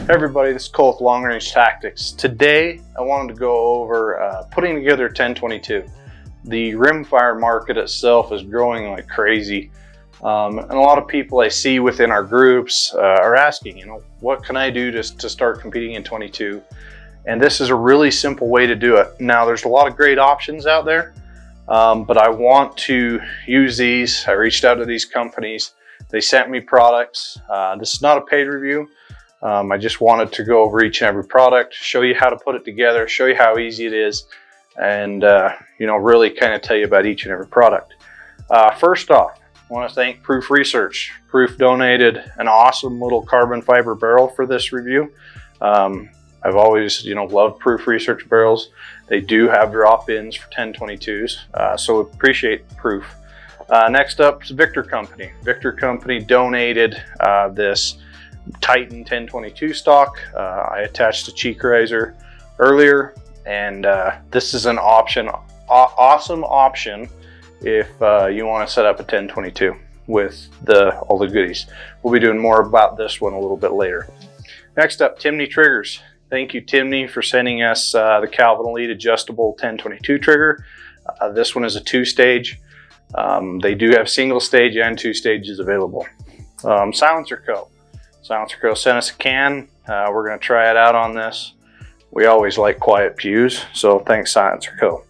Hey everybody, this is Cole with Long Range Tactics. Today I wanted to go over putting together 1022. The rimfire market itself is growing like crazy, and a lot of people I see within our groups are asking, what can I do to start competing in 22? And this is a really simple way to do it. Now there's a lot of great options out there, but I want to use these. I reached out to these companies. They sent me products. This is not a paid review. I just wanted to go over each and every product, show you how to put it together, show you how easy it is, and really kind of tell you about each and every product. First off, I want to thank Proof Research. Proof donated an awesome little carbon fiber barrel for this review. I've always loved Proof Research barrels. They do have drop-ins for 1022s, so appreciate Proof. Next up is Victor Company. Victor Company donated this Titan 1022 stock. I attached a cheek riser earlier, and this is an option, awesome option if you want to set up a 1022 with all the goodies. We'll be doing more about this one a little bit later. Next up, Timney Triggers. Thank you, Timney, for sending us the Calvin Elite adjustable 1022 trigger. This one is a 2-stage. They do have single stage and 2 stages available. Silencerco sent us a can. We're going to try it out on this. We always like quiet pews, so thanks Silencerco.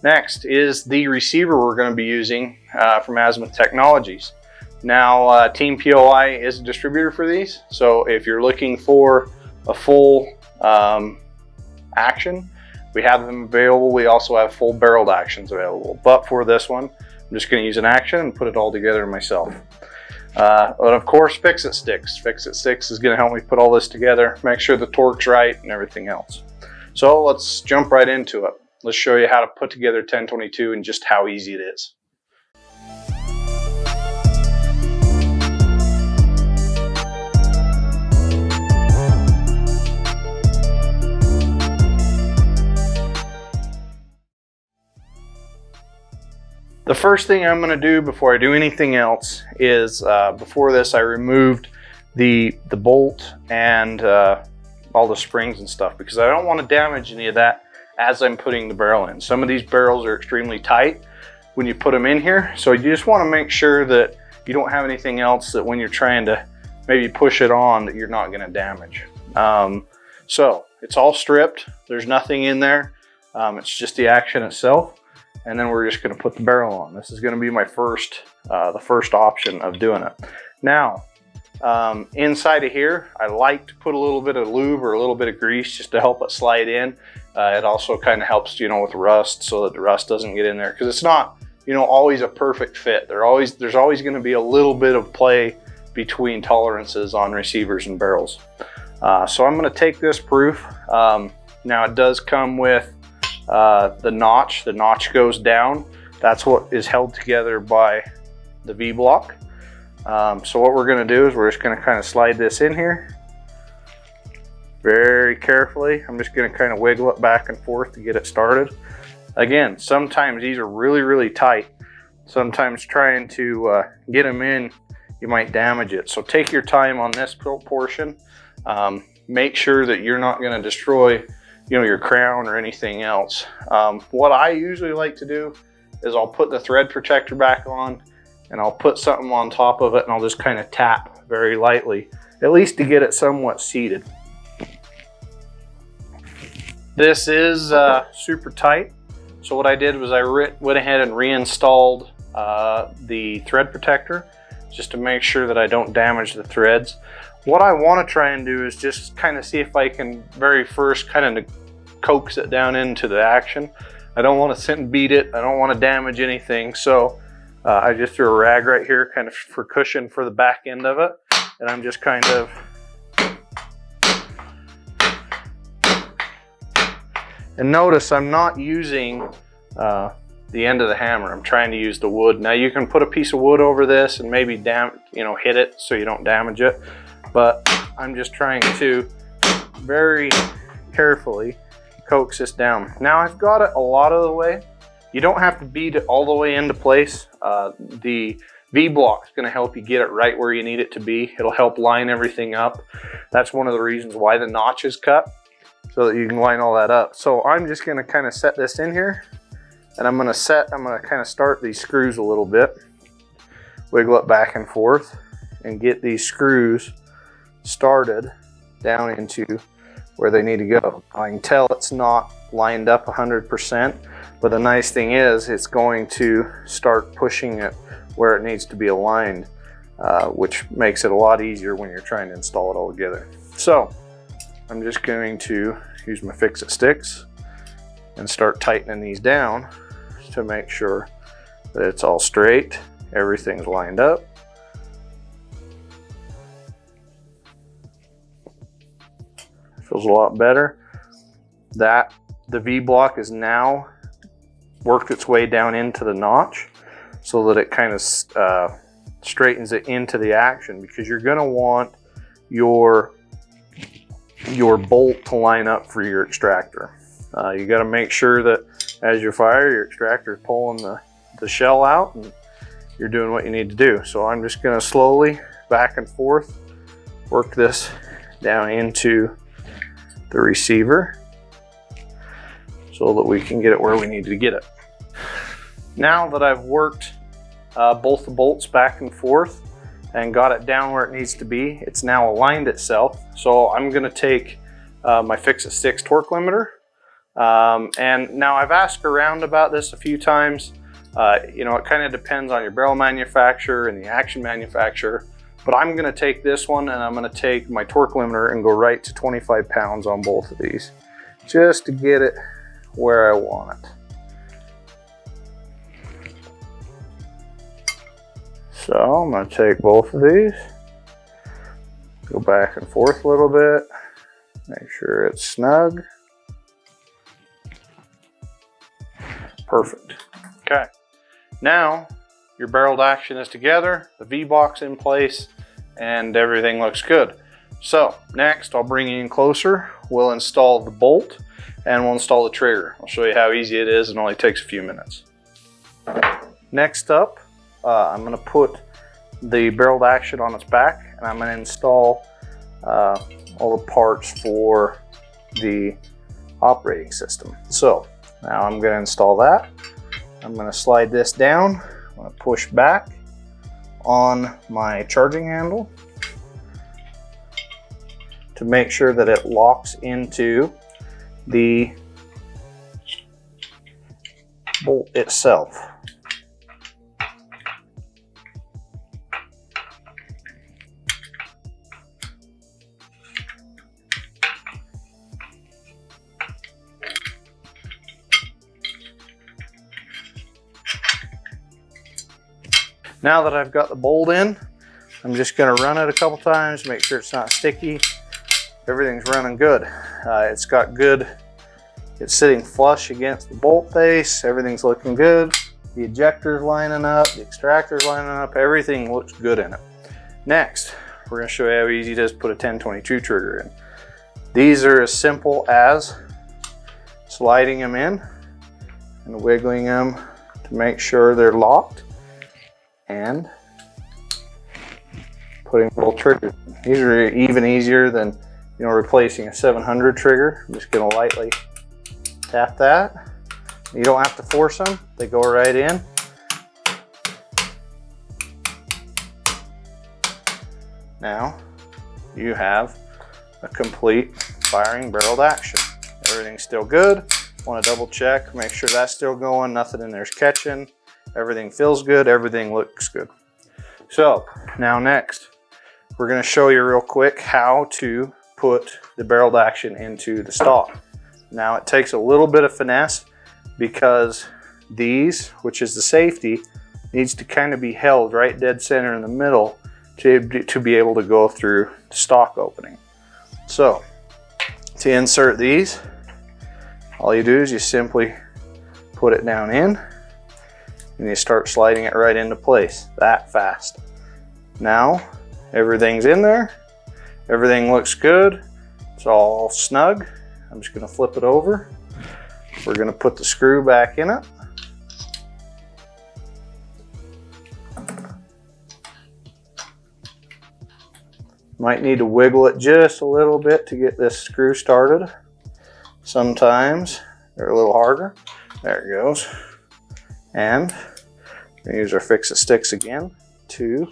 Next is the receiver we're going to be using from Azimuth Technologies. Now Team POI is a distributor for these, so if you're looking for a full action, we have them available. We also have full barreled actions available, but for this one I'm just going to use an action and put it all together myself. But of course, Fix-It Sticks. Fix-It Sticks is going to help me put all this together, make sure the torque's right and everything else. So let's jump right into it. Let's show you how to put together 1022 and just how easy it is. The first thing I'm going to do before I do anything else is, before this I removed the bolt and all the springs and stuff, because I don't want to damage any of that as I'm putting the barrel in. Some of these barrels are extremely tight when you put them in here, so you just want to make sure that you don't have anything else that when you're trying to maybe push it on that you're not going to damage. So it's all stripped. There's nothing in there. It's just the action itself. And then we're just going to put the barrel on. This is going to be my the first option of doing it. Now, inside of here, I like to put a little bit of lube or a little bit of grease just to help it slide in. It also kind of helps, with rust, so that the rust doesn't get in there, because it's not, always a perfect fit. There's always going to be a little bit of play between tolerances on receivers and barrels. So I'm going to take this Proof. Now it does come with the notch goes down. That's what is held together by the V-block. So what we're going to do is we're just going to kind of slide this in here very carefully. I'm just going to kind of wiggle it back and forth to get it started. Again, sometimes these are really tight. Sometimes trying to get them in, you might damage it. So take your time on this portion. Make sure that you're not going to destroy your crown or anything else. What I usually like to do is I'll put the thread protector back on, and I'll put something on top of it, and I'll just kind of tap very lightly, at least to get it somewhat seated. This is super tight, so what I did was I went ahead and reinstalled the thread protector just to make sure that I don't damage the threads. What I want to try and do is just kind of see if I can very first kind of coax it down into the action. I don't want to sit and beat it. I don't want to damage anything. So I just threw a rag right here kind of for cushion for the back end of it. And I'm just kind of and notice I'm not using the end of the hammer. I'm trying to use the wood. Now you can put a piece of wood over this and maybe hit it so you don't damage it. But I'm just trying to very carefully coax this down. Now I've got it a lot of the way. You don't have to beat it all the way into place. The V-block is going to help you get it right where you need it to be. It'll help line everything up. That's one of the reasons why the notch is cut, so that you can line all that up. So I'm just going to kind of set this in here, and I'm going to kind of start these screws a little bit, wiggle it back and forth, and get these screws started down into where they need to go. I can tell it's not lined up 100%, but the nice thing is it's going to start pushing it where it needs to be aligned, which makes it a lot easier when you're trying to install it all together. So I'm just going to use my fix-it sticks and start tightening these down to make sure that it's all straight, everything's lined up. Feels a lot better. That the V-block is now worked its way down into the notch, so that it kind of straightens it into the action, because you're going to want your bolt to line up for your extractor. You got to make sure that as you fire, your extractor is pulling the shell out and you're doing what you need to do. So I'm just going to slowly back and forth work this down into the receiver so that we can get it where we need to get it. Now that I've worked both the bolts back and forth and got it down where it needs to be, it's now aligned itself. So I'm going to take my fix-it sticks torque limiter, and now I've asked around about this a few times. You know, it kind of depends on your barrel manufacturer and the action manufacturer, but I'm going to take this one and I'm going to take my torque limiter and go right to 25 pounds on both of these, just to get it where I want it. So I'm going to take both of these, go back and forth a little bit, make sure it's snug. Perfect. Okay, now your barreled action is together, the V-block's in place, and everything looks good. So next I'll bring you in closer, we'll install the bolt and we'll install the trigger. I'll show you how easy it is, it only takes a few minutes. Next up, I'm going to put the barreled action on its back, and I'm going to install all the parts for the operating system. So now I'm going to install that. I'm going to slide this down. I'm going to push back on my charging handle to make sure that it locks into the bolt itself. Now that I've got the bolt in, I'm just going to run it a couple times, make sure it's not sticky. Everything's running good. It's got good, it's sitting flush against the bolt face. Everything's looking good. The ejector's lining up, the extractor's lining up, everything looks good in it. Next, we're going to show you how easy it is to put a 1022 trigger in. These are as simple as sliding them in and wiggling them to make sure they're locked, and putting both triggers. These are even easier than, you know, replacing a 700 trigger. I'm just going to lightly tap that. You don't have to force them, they go right in. Now you have a complete firing barreled action. Everything's still good. Want to double check, make sure that's still going, nothing in there's catching. Everything feels good, everything looks good. So now next, we're going to show you real quick how to put the barreled action into the stock. Now it takes a little bit of finesse, because these, which is the safety, needs to kind of be held right dead center in the middle to be able to go through the stock opening. So to insert these, all you do is you simply put it down in and you start sliding it right into place, that fast. Now everything's in there, everything looks good, it's all snug. I'm just going to flip it over. We're going to put the screw back in it. Might need to wiggle it just a little bit to get this screw started. Sometimes they're a little harder. There it goes. And we use our fix-it sticks again to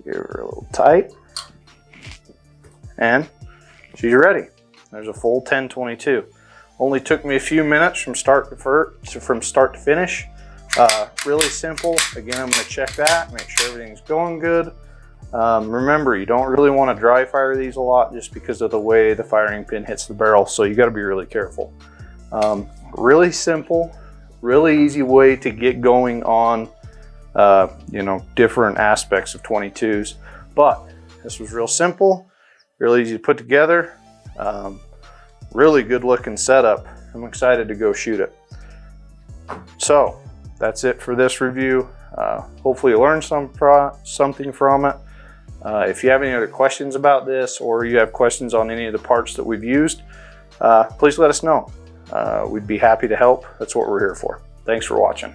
give her a little tight. And she's ready. There's a full 1022. Only took me a few minutes from start to finish. Really simple. Again, I'm going to check that, make sure everything's going good. Remember, you don't really want to dry fire these a lot just because of the way the firing pin hits the barrel, so you got to be really careful. Really simple, really easy way to get going on you know, different aspects of 22s. But this was real simple, really easy to put together. Really good looking setup. I'm excited to go shoot it. So that's it for this review. Hopefully you learned something from it. If you have any other questions about this, or you have questions on any of the parts that we've used, please let us know. We'd be happy to help. That's what we're here for. Thanks for watching.